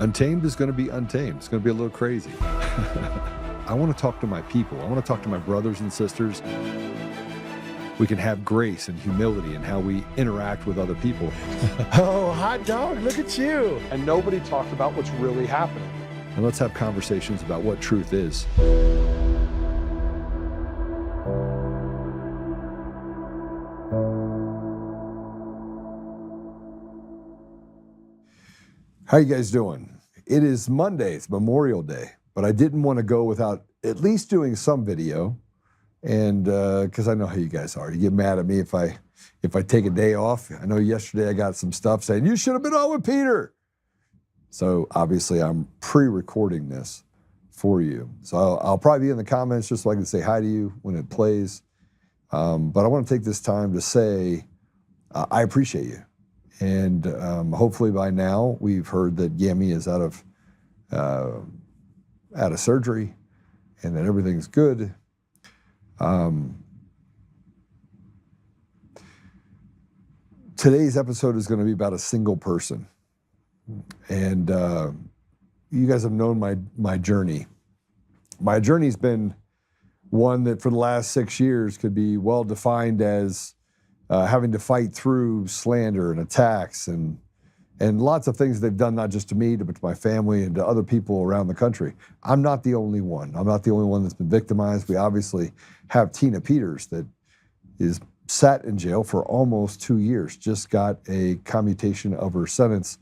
Untamed is going to be untamed. It's going to be a little crazy. I want to talk to my people. I want to talk to my brothers and sisters. We can have grace and humility in how we interact with other people. Oh, hot dog, look at you. And nobody talked about what's really happening. And let's have conversations about what truth is. How you guys doing? It is Monday, it's Memorial Day, but I didn't want to go without at least doing some video, and because I know how you guys are. You get mad at me if I take a day off. I know yesterday I got some stuff saying, you should have been on with Peter. So obviously I'm pre-recording this for you. So I'll probably be in the comments just so I can say hi to you when it plays. But I want to take this time to say I appreciate you. And hopefully by now we've heard that Yemi is out of surgery and that everything's good. Today's episode is going to be about a single person. And you guys have known my journey. My journey's been one that for the last 6 years could be well defined as having to fight through slander and attacks and lots of things they've done, not just to me, but to my family and to other people around the country. I'm not the only one. I'm not the only one that's been victimized. We obviously have Tina Peters that is sat in jail for almost 2 years, just got a commutation of her sentence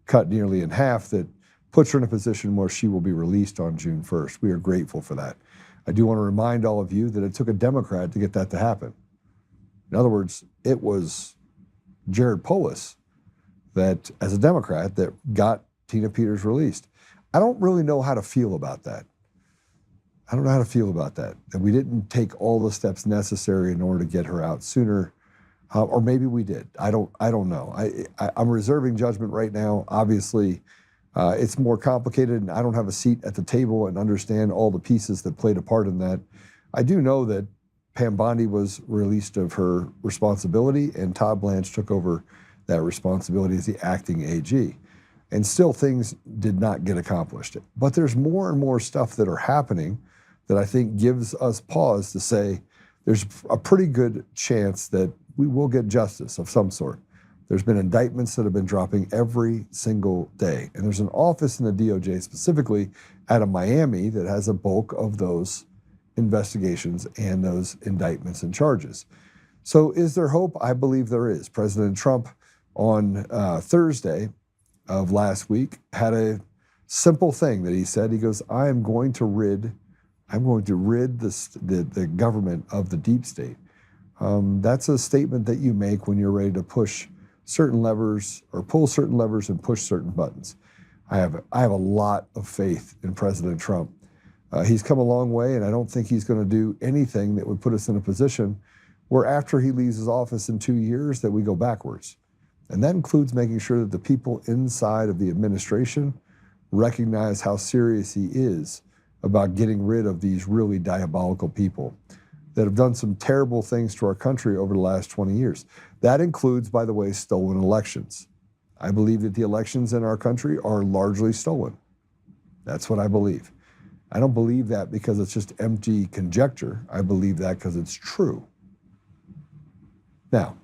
cut nearly in half that puts her in a position where she will be released on June 1st. We are grateful for that. I do want to remind all of you that it took a Democrat to get that to happen. In other words, it was Jared Polis that, as a Democrat, that got Tina Peters released. I don't really know how to feel about that. I don't know how to feel about that. That we didn't take all the steps necessary in order to get her out sooner, or maybe we did. I don't know. I'm reserving judgment right now. Obviously, it's more complicated, and I don't have a seat at the table and understand all the pieces that played a part in that. I do know that Pam Bondi was released of her responsibility, and Todd Blanche took over that responsibility as the acting AG. And still things did not get accomplished. But there's more and more stuff that are happening that I think gives us pause to say there's a pretty good chance that we will get justice of some sort. There's been indictments that have been dropping every single day. And there's an office in the DOJ specifically out of Miami that has a bulk of those investigations and those indictments and charges. So is there hope? I believe there is. President Trump on Thursday of last week had a simple thing that he said. He goes, I'm going to rid the government of the deep state. That's a statement that you make when you're ready to push certain levers or pull certain levers and push certain buttons. I have a lot of faith in President Trump. He's come a long way, and I don't think he's going to do anything that would put us in a position where after he leaves his office in 2 years that we go backwards. And that includes making sure that the people inside of the administration recognize how serious he is about getting rid of these really diabolical people that have done some terrible things to our country over the last 20 years. That includes, by the way, stolen elections. I believe that the elections in our country are largely stolen. That's what I believe. I don't believe that because it's just empty conjecture. I believe that because it's true. Now,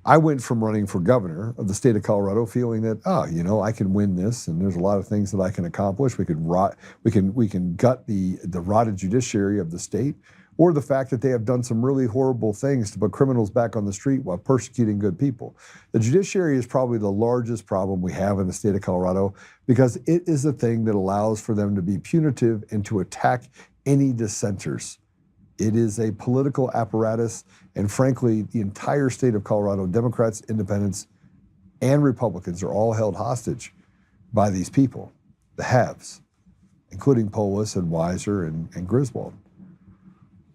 I went from running for governor of the state of Colorado feeling that, I can win this, and there's a lot of things that I can accomplish. We can gut the rotted judiciary of the state, or the fact that they have done some really horrible things to put criminals back on the street while persecuting good people. The judiciary is probably the largest problem we have in the state of Colorado because it is the thing that allows for them to be punitive and to attack any dissenters. It is a political apparatus, and frankly, the entire state of Colorado, Democrats, Independents, and Republicans are all held hostage by these people, the haves, including Polis and Weiser and Griswold.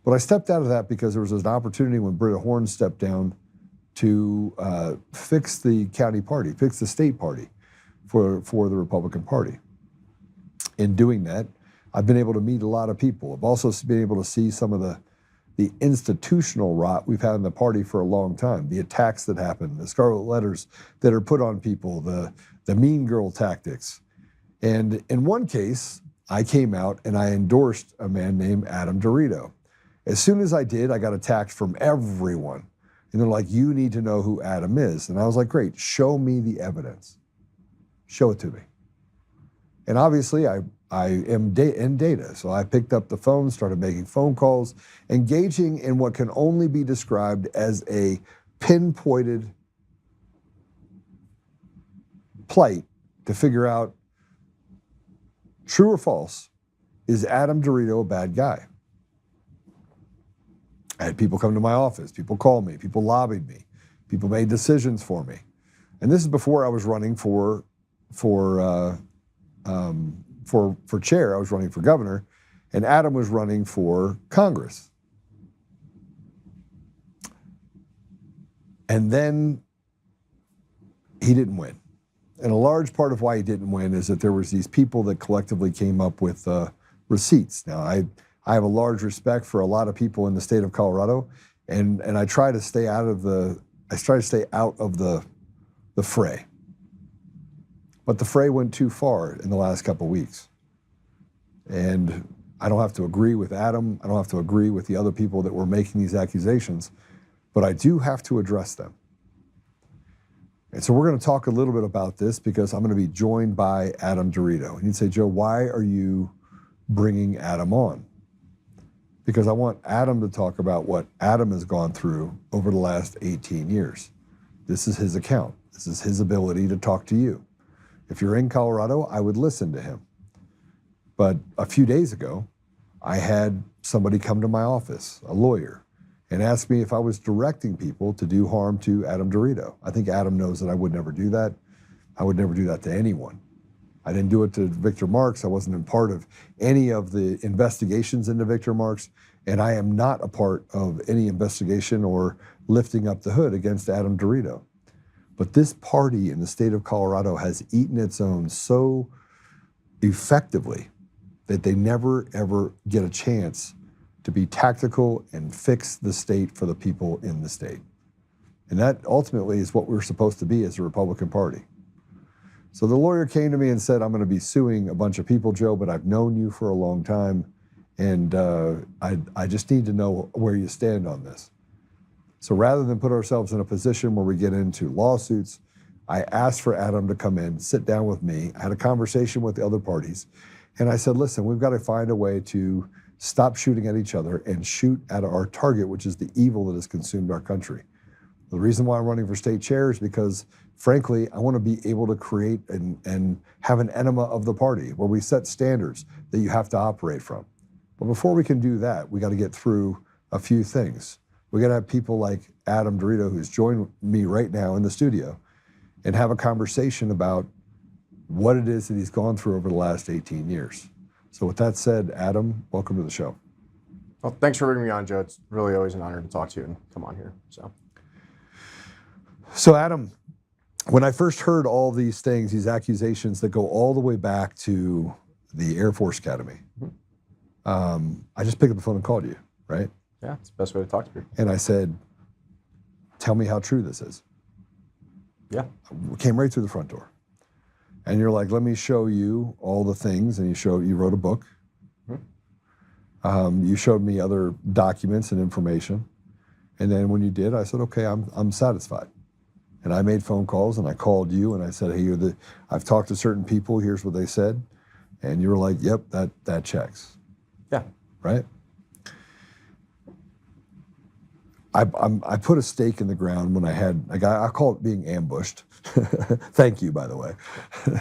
But I stepped out of that because there was an opportunity when Britta Horn stepped down to fix the county party, fix the state party for the Republican Party. In doing that, I've been able to meet a lot of people. I've also been able to see some of the the institutional rot we've had in the party for a long time, the attacks that happen, the scarlet letters that are put on people, the mean girl tactics. And in one case, I came out and I endorsed a man named Adam DeRito. As soon as I did, I got attacked from everyone. And they're like, you need to know who Adam is. And I was like, great, show me the evidence. Show it to me. And obviously, I am in data. So I picked up the phone, started making phone calls, engaging in what can only be described as a pinpointed plight to figure out, true or false, is Adam DeRito a bad guy? I had people come to my office, people called me, people lobbied me, people made decisions for me. And this is before I was running for chair. I was running for governor, and Adam was running for Congress. And then he didn't win. And a large part of why he didn't win is that there was these people that collectively came up with receipts. Now, I have a large respect for a lot of people in the state of Colorado, and I try to stay out of the fray. But the fray went too far in the last couple of weeks. And I don't have to agree with Adam. I don't have to agree with the other people that were making these accusations, but I do have to address them. And so we're going to talk a little bit about this because I'm going to be joined by Adam DeRito. And you'd say, Joe, why are you bringing Adam on? Because I want Adam to talk about what Adam has gone through over the last 18 years. This is his account. This is his ability to talk to you. If you're in Colorado, I would listen to him. But a few days ago, I had somebody come to my office, a lawyer, and ask me if I was directing people to do harm to Adam DeRito. I think Adam knows that I would never do that. I would never do that to anyone. I didn't do it to Victor Marks. I wasn't in part of any of the investigations into Victor Marks, and I am not a part of any investigation or lifting up the hood against Adam DeRito. But this party in the state of Colorado has eaten its own so effectively that they never, ever get a chance to be tactical and fix the state for the people in the state. And that ultimately is what we're supposed to be as a Republican Party. So the lawyer came to me and said, I'm going to be suing a bunch of people, Joe, but I've known you for a long time, and I just need to know where you stand on this. So rather than put ourselves in a position where we get into lawsuits, I asked for Adam to come in, sit down with me. I had a conversation with the other parties, and I said, listen, we've got to find a way to stop shooting at each other and shoot at our target, which is the evil that has consumed our country. The reason why I'm running for state chair is because, frankly, I want to be able to create and have an enema of the party where we set standards that you have to operate from. But before we can do that, we got to get through a few things. We got to have people like Adam DeRito, who's joined me right now in the studio, and have a conversation about what it is that he's gone through over the last 18 years. So with that said, Adam, welcome to the show. Well, thanks for bringing me on, Joe. It's really always an honor to talk to you and come on here. So Adam, when I first heard all these things, these accusations that go all the way back to the Air Force Academy, I just picked up the phone and called you, right? Yeah, it's the best way to talk to people. And I said, tell me how true this is. Yeah. We came right through the front door. And you're like, let me show you all the things. And you wrote a book. You showed me other documents and information. And then when you did, I said, okay, I'm satisfied. And I made phone calls and I called you and I said, hey, I've talked to certain people, here's what they said. And you were like, yep, that checks. Yeah. Right? I put a stake in the ground when I call it being ambushed. Thank you, by the way.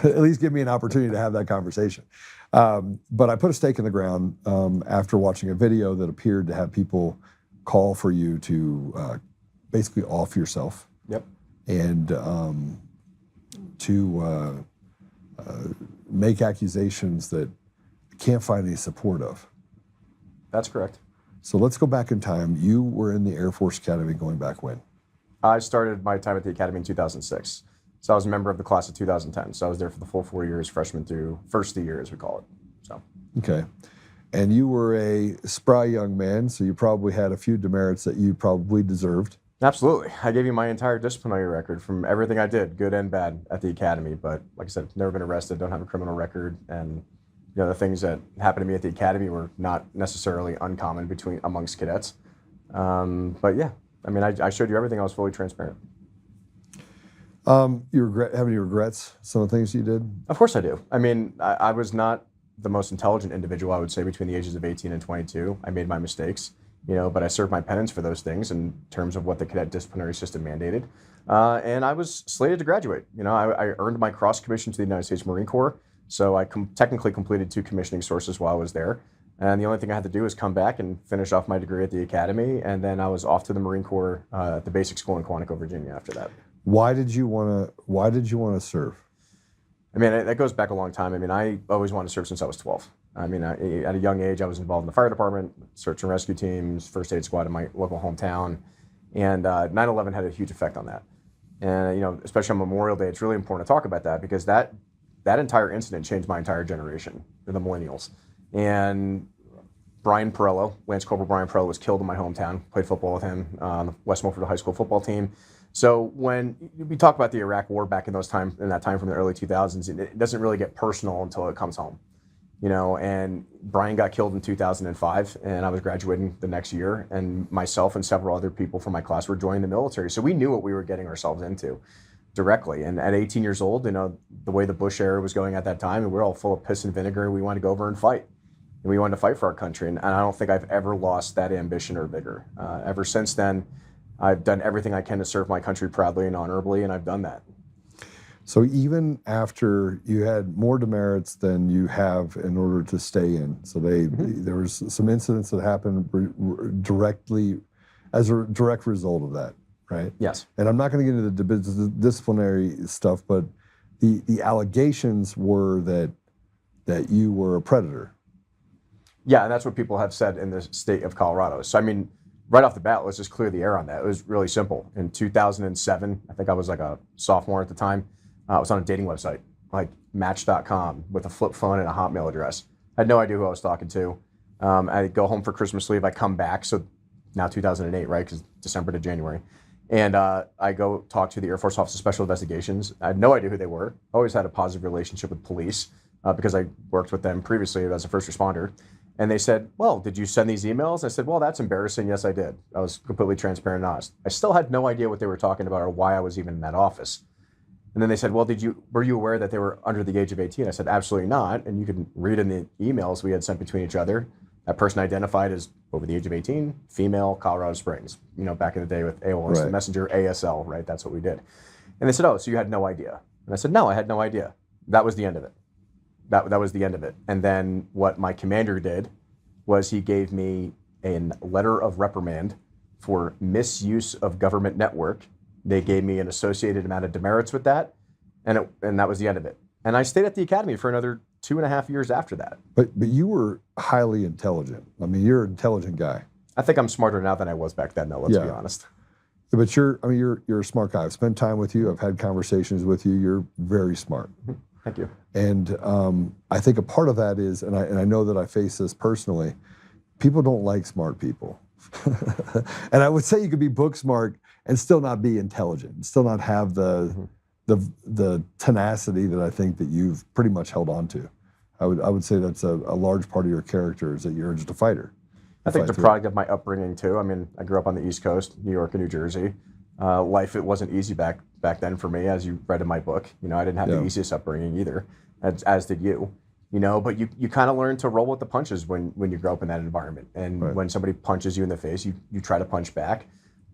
At least give me an opportunity to have that conversation. But I put a stake in the ground after watching a video that appeared to have people call for you to basically off yourself. Yep. And to make accusations that I can't find any support of. That's correct. So let's go back in time. You were in the Air Force Academy going back when? I started my time at the Academy in 2006. So I was a member of the class of 2010. So I was there for the full 4 years, freshman through first year, as we call it. So. Okay. And you were a spry young man, so you probably had a few demerits that you probably deserved. Absolutely. I gave you my entire disciplinary record from everything I did, good and bad, at the academy. But like I said, never been arrested, don't have a criminal record, and the things that happened to me at the academy were not necessarily uncommon amongst cadets. But yeah, I mean, I showed you everything. I was fully transparent. You have any regrets? Some of the things you did? Of course I do. I mean, I was not the most intelligent individual, I would say, between the ages of 18 and 22. I made my mistakes, but I served my penance for those things in terms of what the cadet disciplinary system mandated. And I was slated to graduate. I earned my cross commission to the United States Marine Corps, so I technically completed 2 commissioning sources while I was there. And the only thing I had to do was come back and finish off my degree at the academy, and then I was off to the Marine Corps at the basic school in Quantico, Virginia after that. Why did you want to serve? I mean, that goes back a long time. I mean, I always wanted to serve since I was 12. I mean, at a young age, I was involved in the fire department, search and rescue teams, first aid squad in my local hometown, and 9/11 had a huge effect on that. And especially on Memorial Day, it's really important to talk about that because that entire incident changed my entire generation, the millennials. And Brian Perello, Lance Corporal Brian Perello, was killed in my hometown. Played football with him on the West Milford High School football team. So when we talk about the Iraq War back in that time from the early 2000s, it doesn't really get personal until it comes home, and Brian got killed in 2005 and I was graduating the next year, and myself and several other people from my class were joining the military. So we knew what we were getting ourselves into directly. And at 18 years old, the way the Bush era was going at that time, and we were all full of piss and vinegar, we wanted to go over and fight. And we wanted to fight for our country. And I don't think I've ever lost that ambition or vigor. Ever since then, I've done everything I can to serve my country proudly and honorably, and I've done that. So even after you had more demerits than you have in order to stay in, so there was some incidents that happened directly as a direct result of that, right? Yes. And I'm not going to get into the disciplinary stuff, but the allegations were that you were a predator. Yeah, and that's what people have said in the state of Colorado. So I mean, right off the bat, let's just clear the air on that. It was really simple. In 2007, I think I was like a sophomore at the time. I was on a dating website, like Match.com, with a flip phone and a Hotmail address. I had no idea who I was talking to. I go home for Christmas leave. I come back, so now 2008, right? Because December to January. And I go talk to the Air Force Office of Special Investigations. I had no idea who they were. Always had a positive relationship with police because I worked with them previously as a first responder. And they said, well, did you send these emails? I said, well, that's embarrassing. Yes, I did. I was completely transparent and honest. I still had no idea what they were talking about or why I was even in that office. And then they said, well, were you aware that they were under the age of 18? I said, absolutely not. And you can read in the emails we had sent between each other. That person identified as over the age of 18, female, Colorado Springs. Back in the day with AOL Instant Messenger, ASL, right? That's what we did. And they said, oh, so you had no idea? And I said, no, I had no idea. That was the end of it. That was the end of it. And then what my commander did was he gave me a letter of reprimand for misuse of government network. They gave me an associated amount of demerits with that, and that was the end of it. And I stayed at the academy for another 2.5 years after that. But you were highly intelligent. I mean, you're an intelligent guy. I think I'm smarter now than I was back then, though, let's be honest. But you're a smart guy. I've spent time with you. I've had conversations with you. You're very smart. Thank you. And I think a part of that is, and I know that I face this personally, people don't like smart people. And I would say you could be book smart and still not be intelligent, still not have the tenacity that I think that you've pretty much held on to. I would say that's a large part of your character is that you're just a fighter. I think the product of my upbringing too. I mean, I grew up on the East Coast, New York and New Jersey. Life, it wasn't easy back then for me, as you read in my book. I didn't have the easiest upbringing either, as did you. But you kind of learn to roll with the punches when you grow up in that environment. And when somebody punches you in the face, you try to punch back.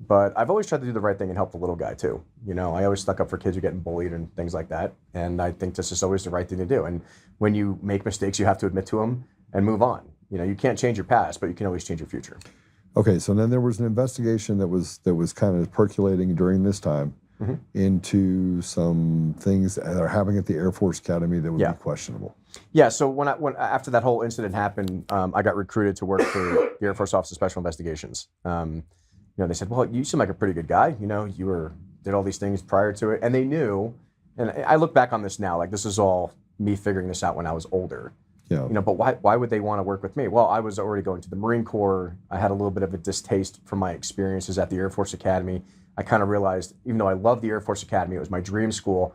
But I've always tried to do the right thing and help the little guy too. I always stuck up for kids who are getting bullied and things like that. And I think this is always the right thing to do. And when you make mistakes, you have to admit to them and move on. You can't change your past, but you can always change your future. Okay, so then there was an investigation that was kind of percolating during this time into some things that are happening at the Air Force Academy that would be questionable. Yeah, so when after that whole incident happened, I got recruited to work for the Air Force Office of Special Investigations. They said, well, you seem like a pretty good guy. You did all these things prior to it. And they knew, and I look back on this now, like this is all me figuring this out when I was older. Yeah. But why would they want to work with me? Well, I was already going to the Marine Corps. I had a little bit of a distaste from my experiences at the Air Force Academy. I kind of realized, even though I loved the Air Force Academy, it was my dream school,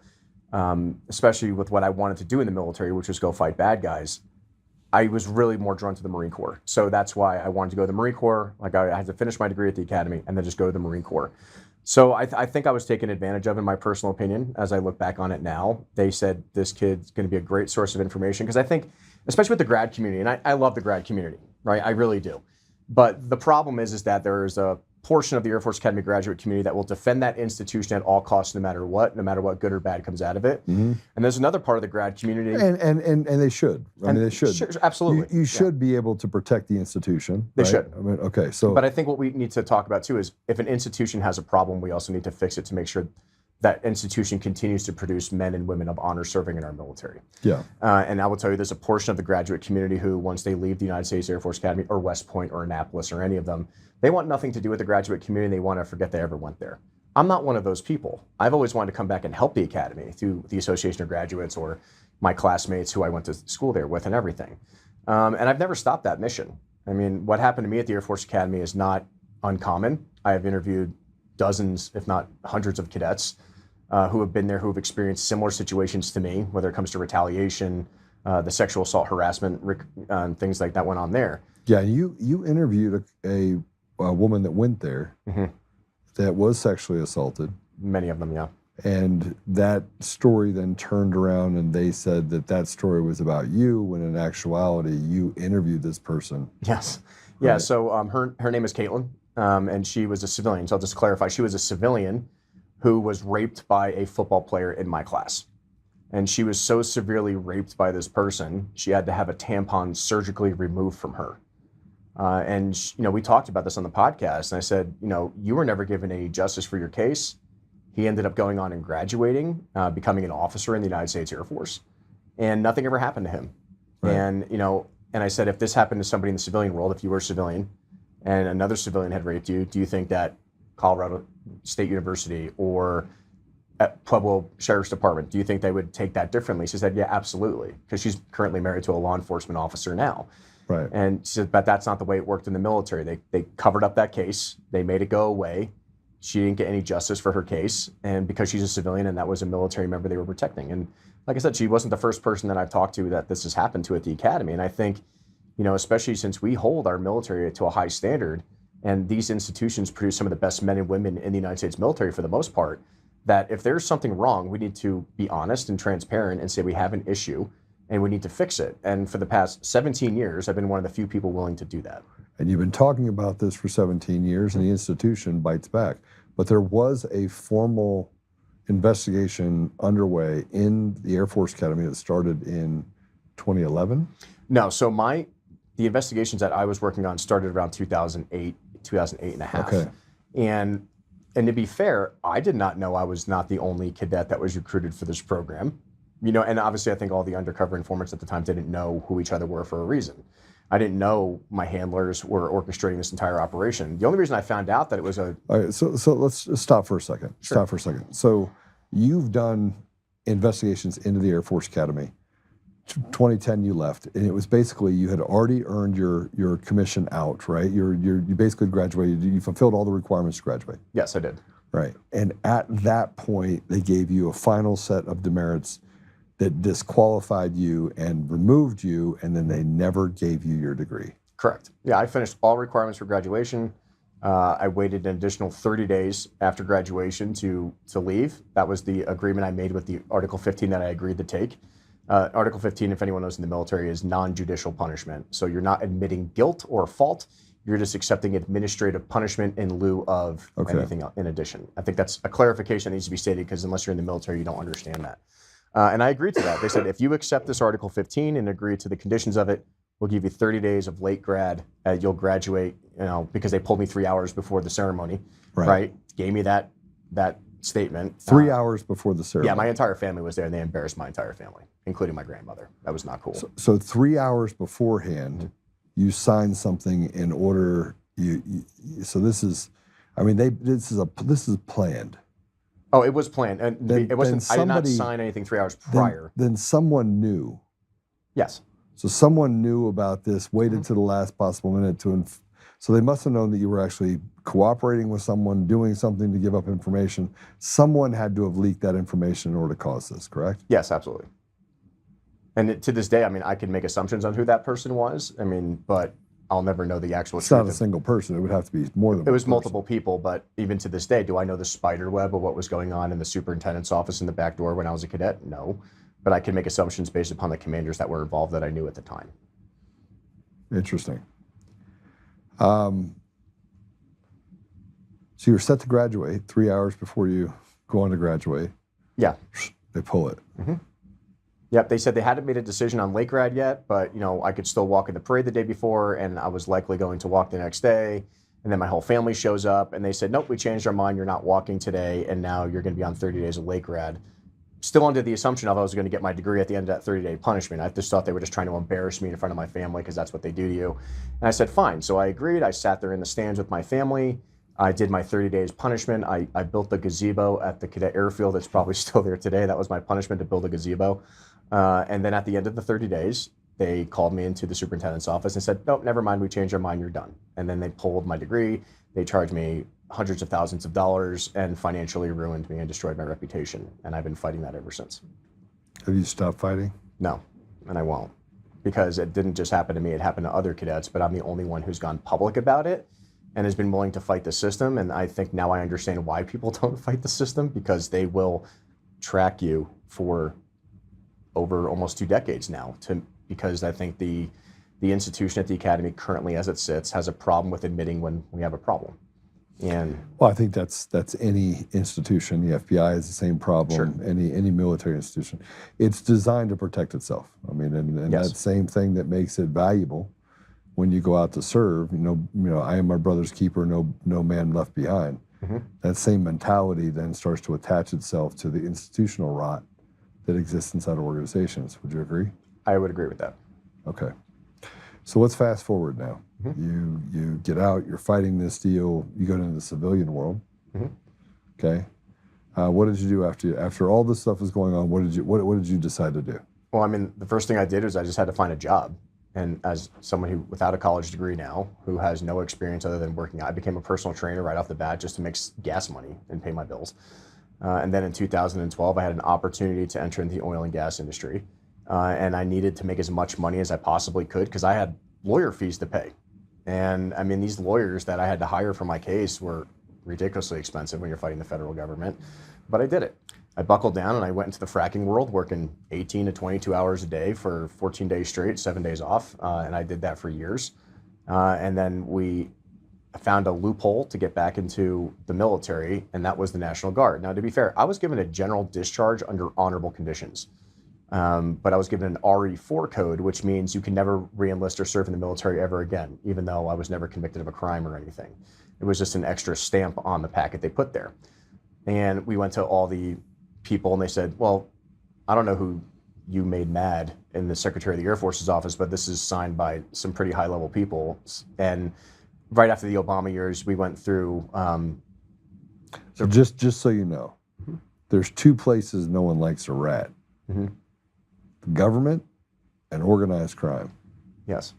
especially with what I wanted to do in the military, which was go fight bad guys. I was really more drawn to the Marine Corps. So that's why I wanted to go to the Marine Corps. Like I had to finish my degree at the Academy and then just go to the Marine Corps. So I think I was taken advantage of, in my personal opinion, as I look back on it now. They said this kid's going to be a great source of information, because I think, especially with the grad community, and I love the grad community, right? I really do. But the problem is that there is a portion of the Air Force Academy graduate community that will defend that institution at all costs, no matter what good or bad comes out of it. And there's another part of the grad community. And they should. I mean, they should. Sure, absolutely. You should be able to protect the institution. They right? should. I mean, okay, so. But I think what we need to talk about too is, if an institution has a problem, we also need to fix it to make sure that institution continues to produce men and women of honor serving in our military. Yeah. And I will tell you, there's a portion of the graduate community who, once they leave the United States Air Force Academy or West Point or Annapolis or any of them, they want nothing to do with the graduate community. They want to forget they ever went there. I'm not one of those people. I've always wanted to come back and help the Academy through the Association of Graduates or my classmates who I went to school there with and everything. And I've never stopped that mission. I mean, what happened to me at the Air Force Academy is not uncommon. I have interviewed dozens, if not hundreds, of cadets who have been there, who have experienced similar situations to me, whether it comes to retaliation, the sexual assault, harassment, and things like that went on there. Yeah, you interviewed a woman that went there that was sexually assaulted. Many of them, yeah. And that story then turned around and they said that story was about you, when in actuality you interviewed this person. Yes. Yeah, right. So her name is Caitlin, and she was a civilian. So I'll just clarify, she was a civilian who was raped by a football player in my class. And she was so severely raped by this person, she had to have a tampon surgically removed from her. And we talked about this on the podcast, and I said, you were never given any justice for your case. He ended up going on and graduating, becoming an officer in the United States Air Force, and nothing ever happened to him. Right. And I said, if this happened to somebody in the civilian world, if you were a civilian and another civilian had raped you, do you think that Colorado State University or Pueblo Sheriff's Department, do you think they would take that differently? She said, yeah, absolutely, because she's currently married to a law enforcement officer now. Right. And she said, but that's not the way it worked in the military. They covered up that case. They made it go away. She didn't get any justice for her case. And because she's a civilian and that was a military member they were protecting. And like I said, she wasn't the first person that I've talked to that this has happened to at the Academy. And I think, especially since we hold our military to a high standard, and these institutions produce some of the best men and women in the United States military for the most part, that if there's something wrong, we need to be honest and transparent and say we have an issue and we need to fix it. And for the past 17 years, I've been one of the few people willing to do that. And you've been talking about this for 17 years, and the institution bites back. But there was a formal investigation underway in the Air Force Academy that started in 2011? No, so the investigations that I was working on started around 2008 and a half. Okay. And to be fair, I did not know I was not the only cadet that was recruited for this program. And obviously I think all the undercover informants at the time didn't know who each other were for a reason. I didn't know my handlers were orchestrating this entire operation. The only reason I found out that it was a... All right, so let's stop for a second. Sure. Stop for a second. So you've done investigations into the Air Force Academy. 2010 you left, and it was basically you had already earned your commission out, right? You basically graduated. You fulfilled all the requirements to graduate. Yes, I did. Right. And at that point, they gave you a final set of demerits that disqualified you and removed you, and then they never gave you your degree. Correct. Yeah, I finished all requirements for graduation. I waited an additional 30 days after graduation to leave. That was the agreement I made with the Article 15 that I agreed to take. Article 15, if anyone knows in the military, is non-judicial punishment. So you're not admitting guilt or fault. You're just accepting administrative punishment in lieu of anything else in addition. I think that's a clarification that needs to be stated, because unless you're in the military, you don't understand that. And I agreed to that. They said, if you accept this Article 15 and agree to the conditions of it, we'll give you 30 days of late grad. You'll graduate, because they pulled me 3 hours before the ceremony, right? Gave me that statement. 3 hours before the ceremony. Yeah, my entire family was there, and they embarrassed my entire family, including my grandmother. That was not cool. So 3 hours beforehand, you signed something in order. So this is, this is planned. Oh, it was planned, and it wasn't. I did not sign anything 3 hours prior. Then someone knew. Yes. So someone knew about this, waited to the last possible minute so they must have known that you were actually cooperating with someone, doing something to give up information. Someone had to have leaked that information in order to cause this, correct? Yes, absolutely. And to this day, I mean, I can make assumptions on who that person was. I mean, but I'll never know the actual It's truth. not a single person. It would have to be more than It was one person. multiple people, but even to this day, do I know the spider web of what was going on in the superintendent's office in the back door when I was a cadet? No. But I can make assumptions based upon the commanders that were involved that I knew at the time. Interesting. So you're set to graduate 3 hours before you go on to graduate. Yeah. They pull it. Mm-hmm. Yep, they said they hadn't made a decision on Lake Rad yet, but I could still walk in the parade the day before, and I was likely going to walk the next day. And then my whole family shows up, and they said, nope, we changed our mind. You're not walking today, and now you're going to be on 30 days of Lake Rad. Still under the assumption of I was going to get my degree at the end of that 30-day punishment. I just thought they were just trying to embarrass me in front of my family because that's what they do to you. And I said, fine. So I agreed. I sat there in the stands with my family. I did my 30 days punishment. I built the gazebo at the cadet airfield. It's probably still there today. That was my punishment, to build a gazebo. And then at the end of the 30 days, they called me into the superintendent's office and said, nope, never mind, we changed our mind, you're done. And then they pulled my degree. They charged me hundreds of thousands of dollars and financially ruined me and destroyed my reputation. And I've been fighting that ever since. Have you stopped fighting? No, and I won't. Because it didn't just happen to me, it happened to other cadets, but I'm the only one who's gone public about it and has been willing to fight the system. And I think now I understand why people don't fight the system, because they will track you for over almost 2 decades now, because I think the institution at the academy currently as it sits has a problem with admitting when we have a problem. And well, I think that's any institution. The FBI has the same problem. Sure. Any military institution. It's designed to protect itself. I mean, and Yes. that same thing that makes it valuable when you go out to serve. I am my brother's keeper. No man left behind. Mm-hmm. That same mentality then starts to attach itself to the institutional rot that exists inside organizations. Would you agree? I would agree with that. Okay. So let's fast forward now. Mm-hmm. You get out, you're fighting this deal, you go into the civilian world. Mm-hmm. Okay. What did you do after all this stuff was going on? What did you decide to do? Well, I mean, the first thing I did was I just had to find a job. And as someone who, without a college degree now, who has no experience other than working, I became a personal trainer right off the bat just to make gas money and pay my bills. And then in 2012, I had an opportunity to enter into the oil and gas industry. And I needed to make as much money as I possibly could because I had lawyer fees to pay. And I mean, these lawyers that I had to hire for my case were ridiculously expensive when you're fighting the federal government. But I did it. I buckled down and I went into the fracking world, working 18 to 22 hours a day for 14 days straight, 7 days off. And I did that for years. And then we found a loophole to get back into the military, and that was the National Guard. Now, to be fair, I was given a general discharge under honorable conditions. But I was given an RE4 code, which means you can never re-enlist or serve in the military ever again, even though I was never convicted of a crime or anything. It was just an extra stamp on the packet they put there. And we went to all the people and they said, well, I don't know who you made mad in the Secretary of the Air Force's office, but this is signed by some pretty high level people. And right after the Obama years, we went through. So just so you know, there's 2 places no one likes a rat. Mm-hmm. The government and organized crime. Yes.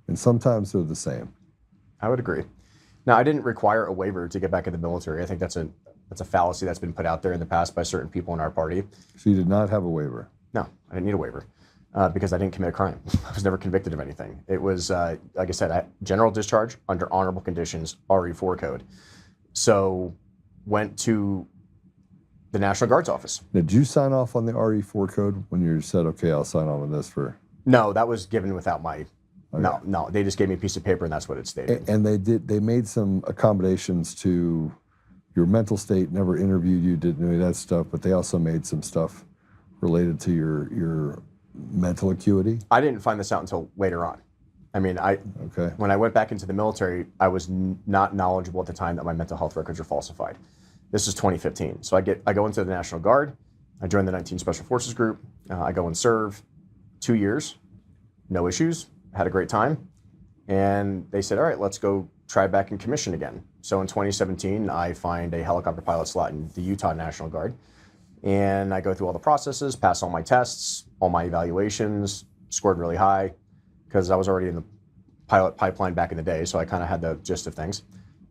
And sometimes they're the same. I would agree. Now, I didn't require a waiver to get back in the military. I think that's a fallacy that's been put out there in the past by certain people in our party. So you did not have a waiver? No, I didn't need a waiver because I didn't commit a crime. I was never convicted of anything. It was, like I said, general discharge under honorable conditions, RE4 code. So went to the National Guard's office. Did you sign off on the RE4 code when you said, okay, I'll sign on with this for? No, that was given without my, Okay. No, they just gave me a piece of paper and that's what it stated. And they made some accommodations to your mental state, never interviewed you, didn't do any of that stuff, but they also made some stuff related to your mental acuity? I didn't find this out until later on. I mean, when I went back into the military, I was not knowledgeable at the time that my mental health records were falsified. This is 2015. So I go into the National Guard. I joined the 19 Special Forces Group. I go and serve 2 years, no issues, had a great time. And they said, all right, let's go try back in commission again. So in 2017, I find a helicopter pilot slot in the Utah National Guard. And I go through all the processes, pass all my tests, all my evaluations, scored really high. because I was already in the pilot pipeline back in the day, so I kind of had the gist of things.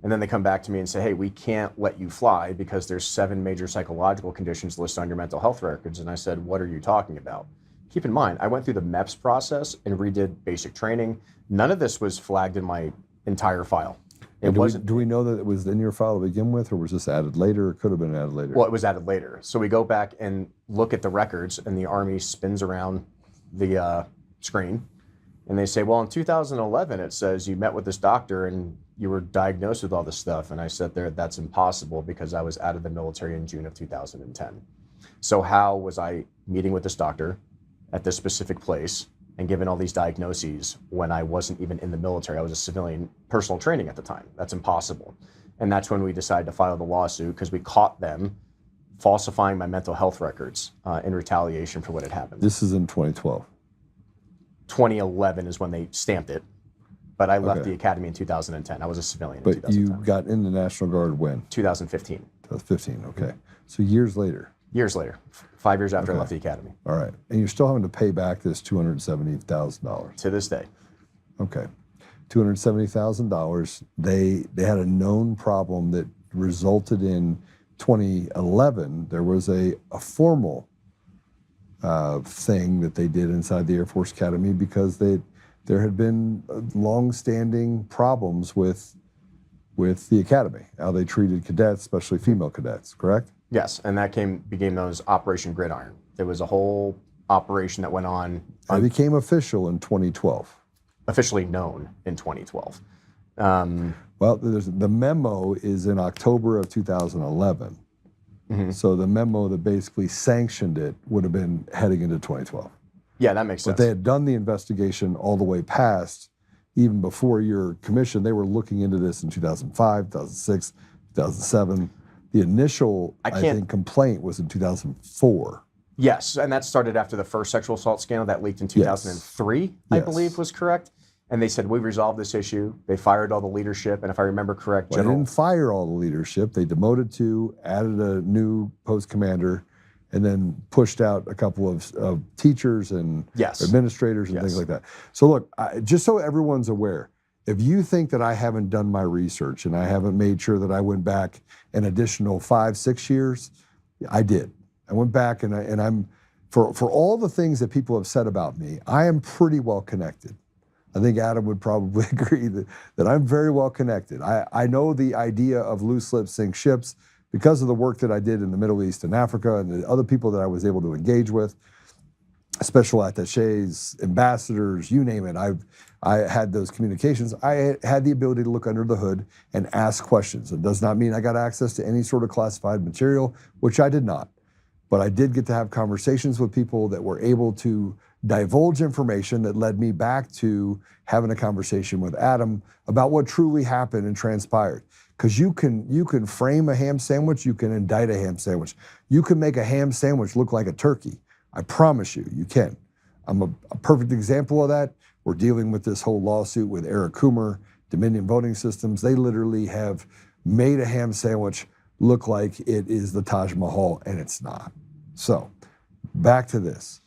And then they come back to me and say, hey, we can't let you fly because there's 7 major psychological conditions listed on your mental health records. And I said, what are you talking about? Keep in mind, I went through the MEPS process and redid basic training. None of this was flagged in my entire file. Do we know that it was in your file to begin with, or was this added later? It could have been added later. Well, it was added later. So we go back and look at the records, and the Army spins around the screen, and they say, well, in 2011, it says you met with this doctor and you were diagnosed with all this stuff. And I said there, that's impossible because I was out of the military in June of 2010. So how was I meeting with this doctor at this specific place and given all these diagnoses when I wasn't even in the military? I was a civilian personal training at the time. That's impossible. And that's when we decided to file the lawsuit because we caught them falsifying my mental health records in retaliation for what had happened. This is in 2012. 2011 is when they stamped it, but I left the academy in 2010. I was a civilian in 2010. But you got in the National Guard when? 2015. 2015, okay. So years later. Years later, 5 years after I left the academy. All right. And you're still having to pay back this $270,000. To this day. Okay. $270,000. They had a known problem that resulted in 2011. There was a formal thing that they did inside the Air Force Academy because there had been long-standing problems with the academy, how they treated cadets, especially female cadets, correct? Yes, and that became known as Operation Gridiron. There was a whole operation that went on. It became official in 2012. Officially known in 2012. Well, the memo is in October of 2011. So the memo that basically sanctioned it would have been heading into 2012. Yeah, that makes sense. But they had done the investigation all the way past, even before your commission. They were looking into this in 2005, 2006, 2007. The initial, I think, complaint was in 2004. Yes, and that started after the first sexual assault scandal that leaked in 2003, I believe was correct. And they said, we resolved this issue. They fired all the leadership. And if I remember correct, They didn't fire all the leadership. They demoted 2, added a new post commander, and then pushed out a couple of teachers and administrators and things like that. So look, just so everyone's aware, if you think that I haven't done my research and I haven't made sure that I went back an additional 5-6 years, I did. I went back and I'm, for all the things that people have said about me, I am pretty well connected. I think Adam would probably agree that I'm very well connected. I know the idea of loose lips sink ships because of the work that I did in the Middle East and Africa and the other people that I was able to engage with, special attaches, ambassadors, you name it. I had those communications. I had the ability to look under the hood and ask questions. It does not mean I got access to any sort of classified material, which I did not. But I did get to have conversations with people that were able to divulge information that led me back to having a conversation with Adam about what truly happened and transpired. Because you can frame a ham sandwich, you can indict a ham sandwich. You can make a ham sandwich look like a turkey. I promise you, you can. I'm a perfect example of that. We're dealing with this whole lawsuit with Eric Coomer, Dominion Voting Systems. They literally have made a ham sandwich look like it is the Taj Mahal, and it's not. So, back to this.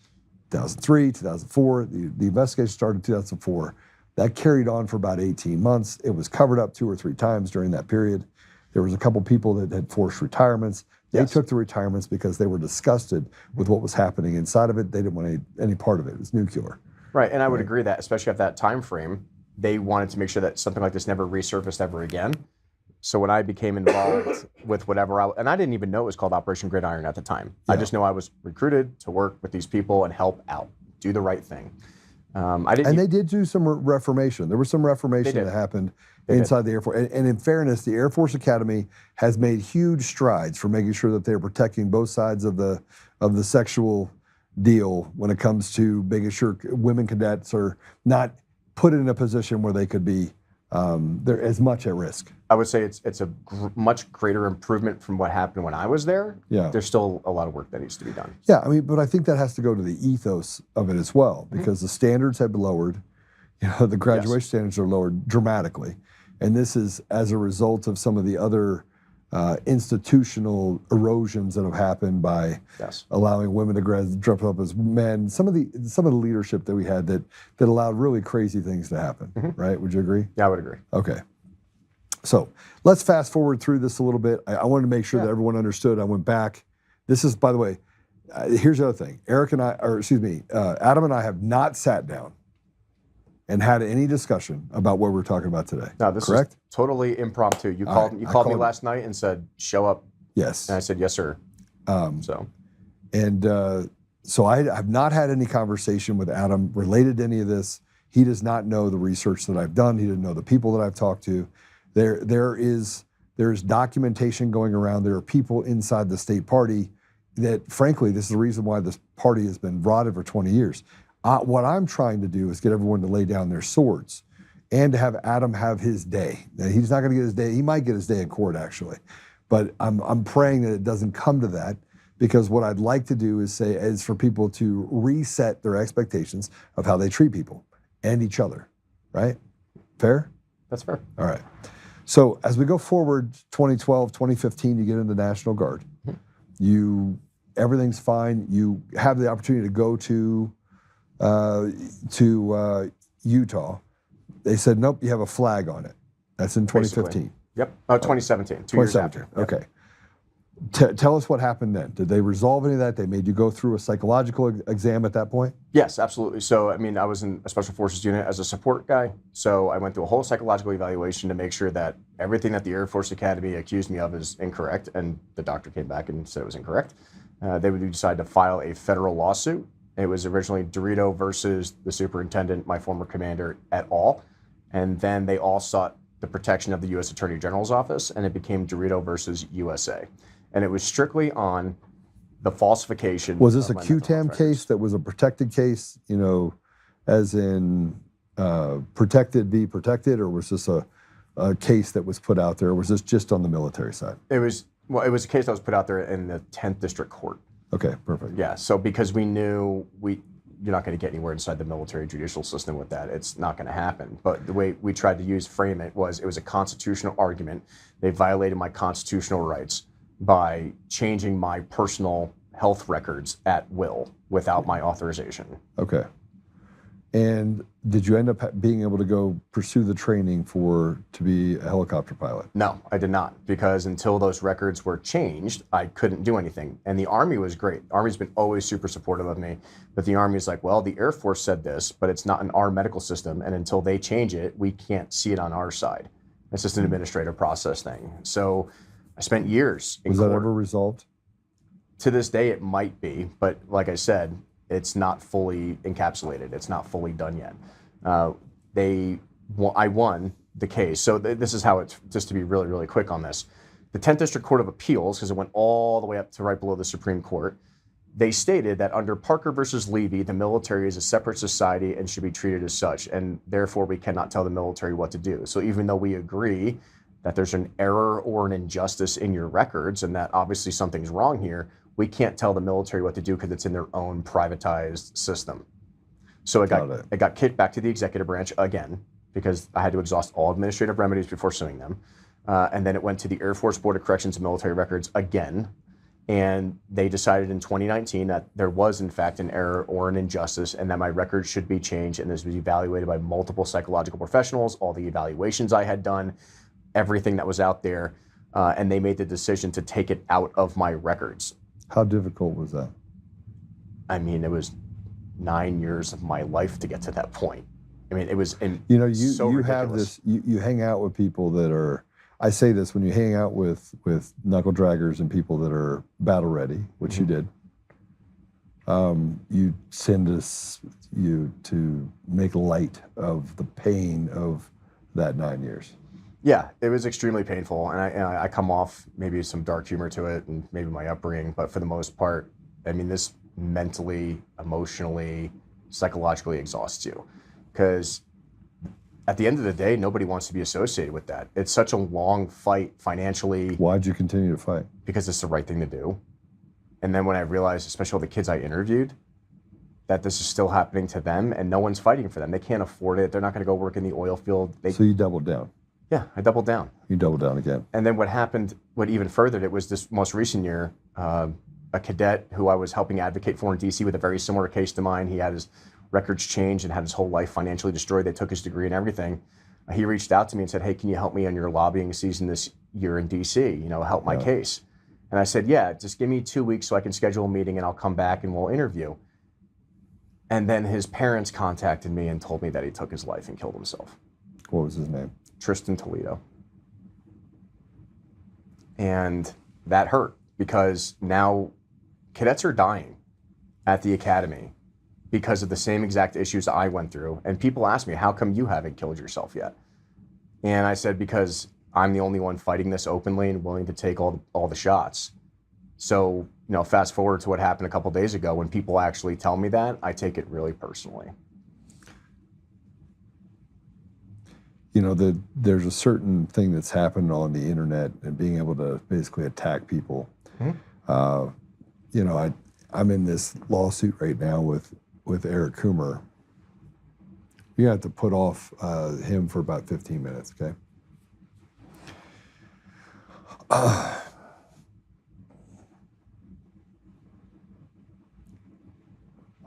2003, 2004, the investigation started in 2004. That carried on for about 18 months. It was covered up 2 or 3 times during that period. There was a couple people that had forced retirements. They took the retirements because they were disgusted with what was happening inside of it. They didn't want any part of it. It was nuclear. Right, and I would agree that, especially at that time frame, they wanted to make sure that something like this never resurfaced ever again. So when I became involved with whatever, and I didn't even know it was called Operation Gridiron at the time. I just know I was recruited to work with these people and help out, do the right thing. They did do some reformation. There was some reformation that happened inside the Air Force. And in fairness, the Air Force Academy has made huge strides for making sure that they're protecting both sides of the sexual deal when it comes to making sure women cadets are not put in a position where they could be they're as much at risk. I would say it's a much greater improvement from what happened when I was there. Yeah. There's still a lot of work that needs to be done. Yeah, I mean, but I think that has to go to the ethos of it as well, because the standards have been lowered. You know, the graduation standards are lowered dramatically. And this is as a result of some of the other institutional erosions that have happened by Yes. allowing women to dress up as men. Some of the leadership that we had that allowed really crazy things to happen. Right? Would you agree? Yeah, I would agree. Okay. So let's fast forward through this a little bit. I wanted to make sure that everyone understood. I went back. This is, by the way, here's the other thing. Adam and I have not sat down and had any discussion about what we're talking about today. No, this correct? is totally impromptu. You called me last night and said, show up. Yes. And I said, yes, sir. So I have not had any conversation with Adam related to any of this. He does not know the research that I've done. He didn't know the people that I've talked to. There is documentation going around. There are people inside the state party that, frankly, this is the reason why this party has been rotted for 20 years. What I'm trying to do is get everyone to lay down their swords and to have Adam have his day. Now, he's not going to get his day. He might get his day in court, actually. But I'm praying that it doesn't come to that, because what I'd like to do is for people to reset their expectations of how they treat people and each other, right? Fair? that's fair. All right. So as we go forward, 2012, 2015, you get in the National Guard. Everything's fine. You have the opportunity to go to Utah. They said, nope, you have a flag on it. That's in 2015. Basically. Yep. 2017, 2 years after. Yep. Okay. Tell us what happened then. Did they resolve any of that? They made you go through a psychological exam at that point? Yes, absolutely. So, I mean, I was in a special forces unit as a support guy. So I went through a whole psychological evaluation to make sure that everything that the Air Force Academy accused me of is incorrect. And the doctor came back and said it was incorrect. They would decide to file a federal lawsuit. It was originally DeRito versus the superintendent, my former commander, et al. And then they all sought the protection of the U.S. Attorney General's office, and it became DeRito versus USA. And it was strictly on the falsification. Was this a of my mental health QTAM records. case that was a protected case, as in protected be protected, or was this a case that was put out there, or was this just on the military side? It was a case that was put out there in the 10th District Court. Okay, perfect. Yeah, so because we knew you're not going to get anywhere inside the military judicial system with that. It's not going to happen. But the way we tried to frame it was a constitutional argument. They violated my constitutional rights by changing my personal health records at will without my authorization. Okay. And did you end up being able to go pursue the training to be a helicopter pilot? No, I did not, because until those records were changed, I couldn't do anything. And the Army was great. The Army's been always super supportive of me, but the Army's like, well, the Air Force said this, but it's not in our medical system, and until they change it, we can't see it on our side. It's just an administrative process thing. So I spent years in Was court. that ever resolved? To this day, it might be, but like I said, it's not fully encapsulated. It's not fully done yet. I won the case. So this is how it's, just to be really, really quick on this. The 10th District Court of Appeals, because it went all the way up to right below the Supreme Court, they stated that under Parker versus Levy, the military is a separate society and should be treated as such, and therefore we cannot tell the military what to do. So even though we agree that there's an error or an injustice in your records and that obviously something's wrong here, we can't tell the military what to do because it's in their own privatized system. So it got kicked back to the executive branch again, because I had to exhaust all administrative remedies before suing them. And then it went to the Air Force Board of Corrections and Military Records again. And they decided in 2019 that there was in fact an error or an injustice and that my records should be changed. And this was evaluated by multiple psychological professionals, all the evaluations I had done, everything that was out there. And they made the decision to take it out of my records. How difficult was that? I mean, it was 9 years of my life to get to that point. I mean, it was so you ridiculous. have this. You hang out with people that are. I say this when you hang out with knuckle draggers and people that are battle ready, which you did. You send you to make light of the pain of that 9 years. Yeah, it was extremely painful, and I come off maybe some dark humor to it, and maybe my upbringing, but for the most part, I mean, this mentally, emotionally, psychologically exhausts you, because at the end of the day, nobody wants to be associated with that. It's such a long fight financially. Why'd you continue to fight? Because it's the right thing to do. And then when I realized, especially all the kids I interviewed, that this is still happening to them, and no one's fighting for them. They can't afford it. They're not going to go work in the oil field. So you doubled down. Yeah, I doubled down. You doubled down again. And then what happened, what even furthered it was this most recent year, a cadet who I was helping advocate for in DC with a very similar case to mine. He had his records changed and had his whole life financially destroyed. They took his degree and everything. He reached out to me and said, hey, can you help me on your lobbying season this year in DC? You know, help my case. And I said, yeah, just give me 2 weeks so I can schedule a meeting and I'll come back and we'll interview. And then his parents contacted me and told me that he took his life and killed himself. What was his name? Tristan Toledo. And that hurt because now cadets are dying at the academy because of the same exact issues I went through. And people ask me, how come you haven't killed yourself yet? And I said, because I'm the only one fighting this openly and willing to take all the shots. So, you know, fast forward to what happened a couple days ago. When people actually tell me that, I take it really personally. You know, there's a certain thing that's happened on the internet and being able to basically attack people. Mm-hmm. You know, I'm in this lawsuit right now with Eric Coomer. You have to put off him for about 15 minutes, okay?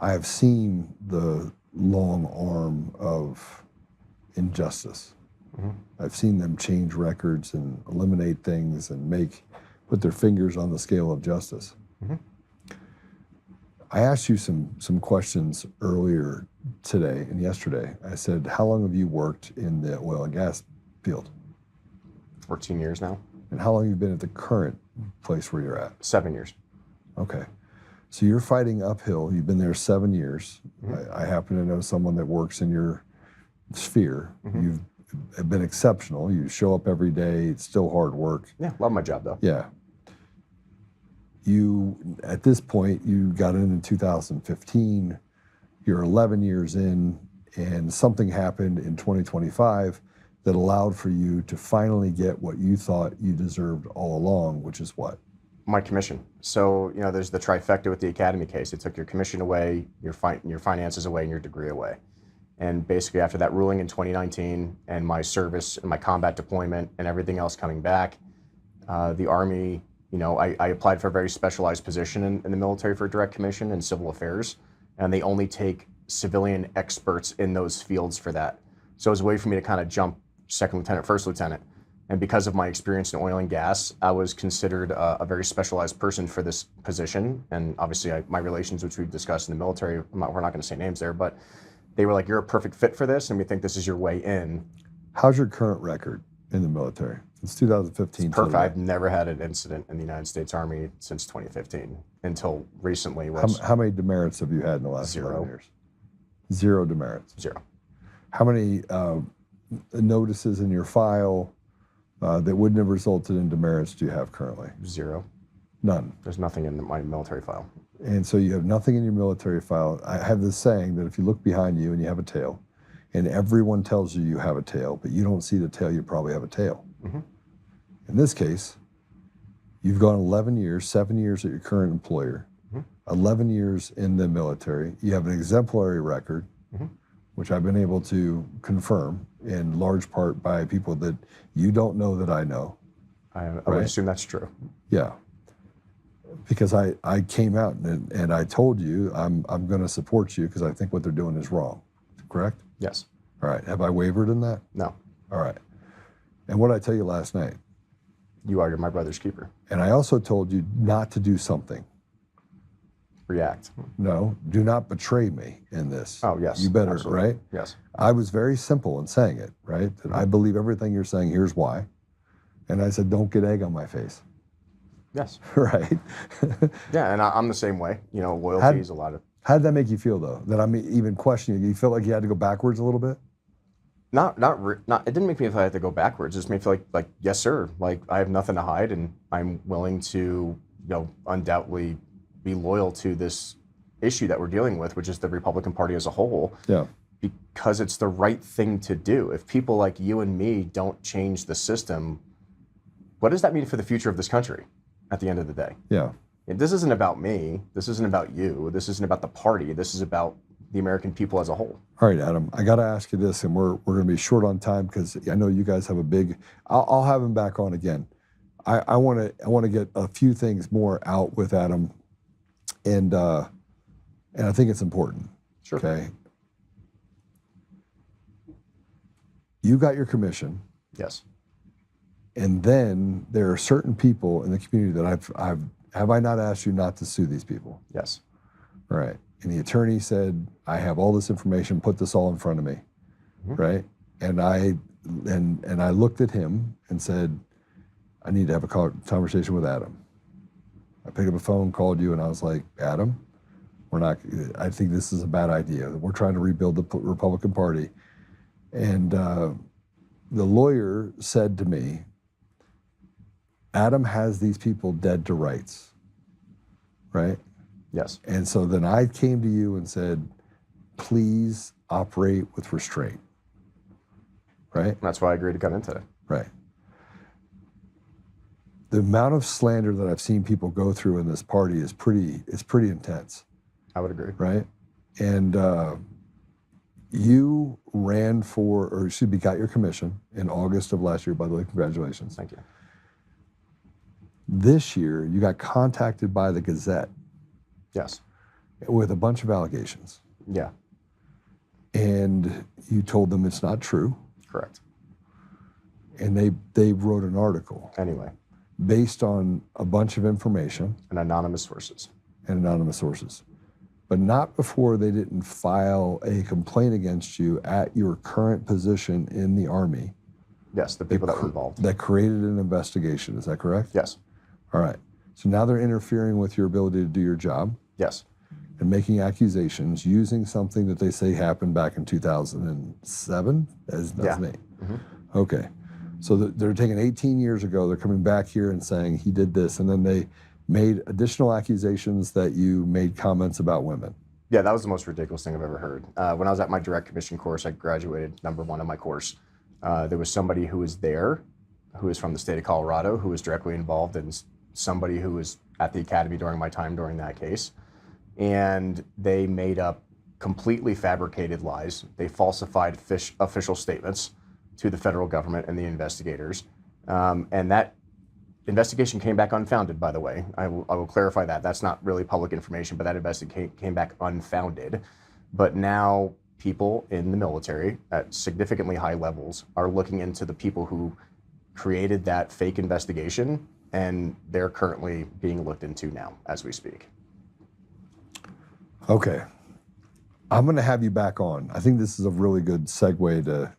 I have seen the long arm of injustice. Mm-hmm. I've seen them change records and eliminate things and put their fingers on the scale of justice. Mm-hmm. I asked you some questions earlier today and yesterday. I said, how long have you worked in the oil and gas field? 14 years now. And how long have you been at the current place where you're at? 7 years. Okay. So you're fighting uphill. You've been there 7 years. Mm-hmm. I happen to know someone that works in your sphere. Mm-hmm. You've been exceptional. You show up every day. It's still hard work. Yeah, love my job though. Yeah. At this point, you got in 2015. You're 11 years in, and something happened in 2025 that allowed for you to finally get what you thought you deserved all along, which is what? My commission. So, you know, there's the trifecta with the academy case. It took your commission away, your finances away, and your degree away. And basically after that ruling in 2019 and my service and my combat deployment and everything else coming back, the Army, you know, I applied for a very specialized position in the military for a direct commission in civil affairs, and they only take civilian experts in those fields for that. So it was a way for me to kind of jump second lieutenant, first lieutenant. And because of my experience in oil and gas, I was considered a very specialized person for this position. And obviously my relations, which we've discussed in the military, we're not going to say names there, but they were like, you're a perfect fit for this, and we think this is your way in. How's your current record in the military? It's 2015. It's perfect. I've never had an incident in the United States Army since 2015 until recently. How many demerits have you had in the last 11 years? 0 demerits. 0. How many notices in your file that wouldn't have resulted in demerits do you have currently? 0. None. There's nothing in my military file. And so you have nothing in your military file. I have this saying that if you look behind you and you have a tail, and everyone tells you you have a tail, but you don't see the tail, you probably have a tail. Mm-hmm. In this case, you've gone 11 years, 7 years at your current employer, mm-hmm. 11 years in the military. You have an exemplary record, mm-hmm. which I've been able to confirm in large part by people that you don't know that I know. I would assume that's true. Yeah. Because I came out and I told you I'm going to support you because I think what they're doing is wrong. Correct? Yes. All right. Have I wavered in that? No. All right. And what did I tell you last night? You're my brother's keeper. And I also told you not to do something. React. No, do not betray me in this. Oh, yes. You better, absolutely. Right? Yes. I was very simple in saying it, right? That I believe everything you're saying, here's why. And I said, don't get egg on my face. Yes. Right? Yeah, and I'm the same way. You know, loyalty is a lot of... How did that make you feel, though? That I'm even questioning you? You felt like you had to go backwards a little bit? Not. It didn't make me feel like I had to go backwards. It just made me feel like, yes, sir. Like, I have nothing to hide, and I'm willing to, you know, undoubtedly be loyal to this issue that we're dealing with, which is the Republican Party as a whole. Yeah. Because it's the right thing to do. If people like you and me don't change the system, what does that mean for the future of this country at the end of the day? Yeah. This isn't about me. This isn't about you. This isn't about the party. This is about the American people as a whole. All right, Adam, I got to ask you this, and we're going to be short on time because I know you guys have a big. I'll have him back on again. I want to get a few things more out with Adam, and I think it's important. Sure. Okay. You got your commission. Yes. And then there are certain people in the community that have I not asked you not to sue these people? Yes. All right. And the attorney said, I have all this information, put this all in front of me. Mm-hmm. Right. And I looked at him and said, I need to have a conversation with Adam. I picked up a phone, called you, and I was like, Adam, I think this is a bad idea. We're trying to rebuild the Republican Party. And the lawyer said to me, Adam has these people dead to rights, right? Yes. And so then I came to you and said, please operate with restraint, right? That's why I agreed to come in today. Right. The amount of slander that I've seen people go through in this party is pretty intense. I would agree. Right? And you ran for, or excuse me, got your commission in August of last year, by the way, congratulations. Thank you. This year, you got contacted by the Gazette. Yes. With a bunch of allegations. Yeah. And you told them it's not true. Correct. And they wrote an article. Anyway. Based on a bunch of information. And anonymous sources. But not before they didn't file a complaint against you at your current position in the Army. Yes, the people that were involved. That created an investigation, is that correct? Yes. All right. So now they're interfering with your ability to do your job. Yes. And making accusations using something that they say happened back in 2007? 2008? Mm-hmm. Okay. So they're taking 18 years ago, they're coming back here and saying he did this, and then they made additional accusations that you made comments about women. Yeah, that was the most ridiculous thing I've ever heard. When I was at my direct commission course, I graduated #1 on my course. There was somebody who was there, who was from the state of Colorado, who was directly involved, and somebody who was at the academy during my time during that case. And they made up completely fabricated lies. They falsified official statements to the federal government and the investigators. And that investigation came back unfounded, by the way. I will clarify that. That's not really public information, but that investigation came back unfounded. But now people in the military at significantly high levels are looking into the people who created that fake investigation, and they're currently being looked into now as we speak. Okay. I'm going to have you back on. I think this is a really good segue to,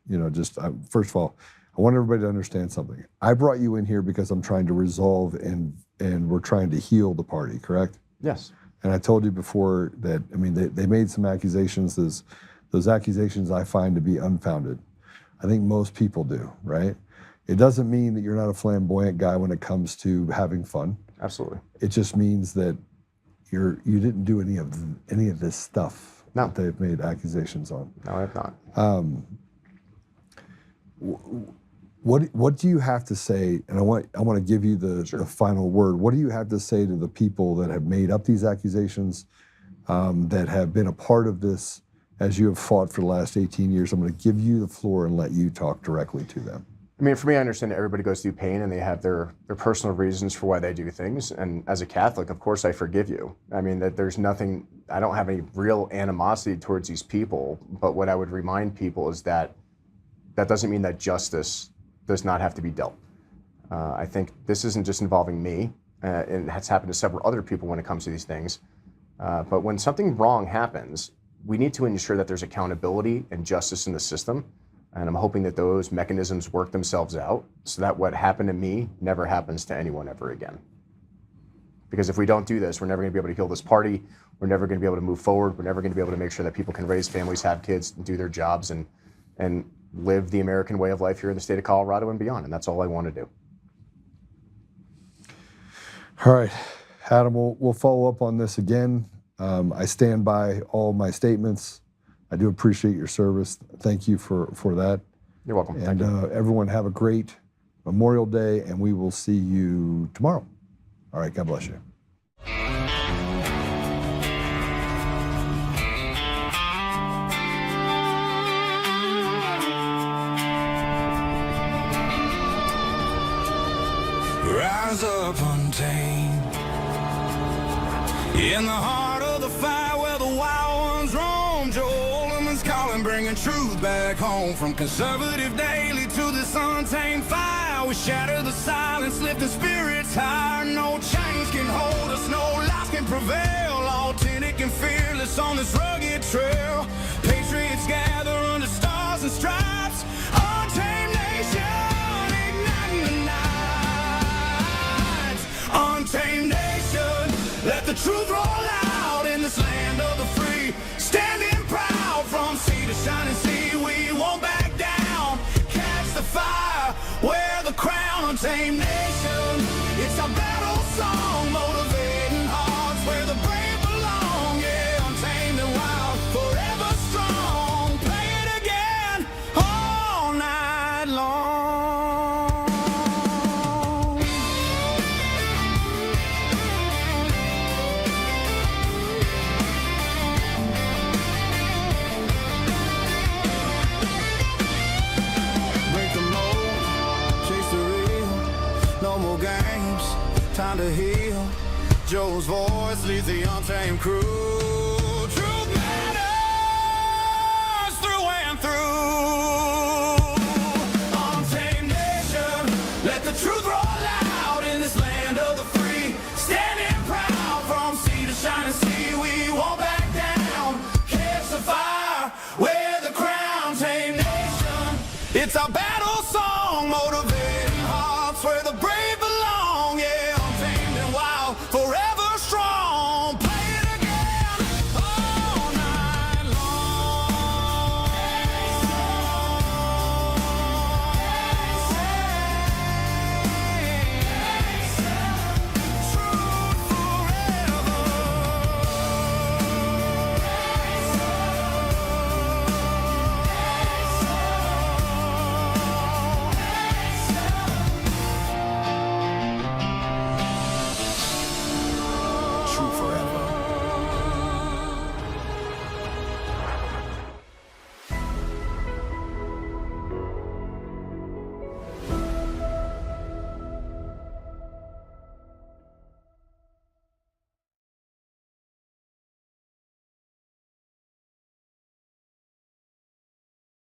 first of all, I want everybody to understand something. I brought you in here because I'm trying to resolve and we're trying to heal the party, correct? Yes. And I told you before that, they made some accusations. Those accusations I find to be unfounded. I think most people do, right? It doesn't mean that you're not a flamboyant guy when it comes to having fun. Absolutely. It just means that you didn't do any of this stuff. No. That they've made accusations on. No, I have not. What do you have to say? And I want to give you the final word. What do you have to say to the people that have made up these accusations, that have been a part of this as you have fought for the last 18 years? I'm going to give you the floor and let you talk directly to them. For me, I understand that everybody goes through pain and they have their personal reasons for why they do things. And as a Catholic, of course, I forgive you. That there's nothing, I don't have any real animosity towards these people. But what I would remind people is that doesn't mean that justice does not have to be dealt. I think this isn't just involving me, and it's happened to several other people when it comes to these things. But when something wrong happens, we need to ensure that there's accountability and justice in the system. And I'm hoping that those mechanisms work themselves out so that what happened to me never happens to anyone ever again. Because if we don't do this, we're never going to be able to heal this party. We're never going to be able to move forward. We're never going to be able to make sure that people can raise families, have kids, and do their jobs, and live the American way of life here in the state of Colorado and beyond. And that's all I want to do. All right, Adam, we'll follow up on this again. I stand by all my statements. I do appreciate your service. Thank you for that. You're welcome. And Thank you. Everyone have a great Memorial Day, and we will see you tomorrow. All right, God bless you. rise up untamed. In the heart of the fire where the wild ones roam, Joe Oltmann's calling, bringing truth back home. From conservative daily to this untamed fire, we shatter the silence, lifting spirits higher. No chains can hold us, no lies can prevail. Authentic and fearless on this rugged trail. Patriots gather under stars and stripes. Untamed nation, igniting the night. Untamed nation, let the truth roll out in this land of the free. Standing proud from sea to shining sea, we won't back down. Catch the fire, wear the crown. Untamed nation, it's our battle song, motivating hearts where the brave belong. Yeah, untamed and wild, forever strong. Play it again all night long. Break the mold, chase the real. No more games, time to heal. Joe's voice leads the untamed crew.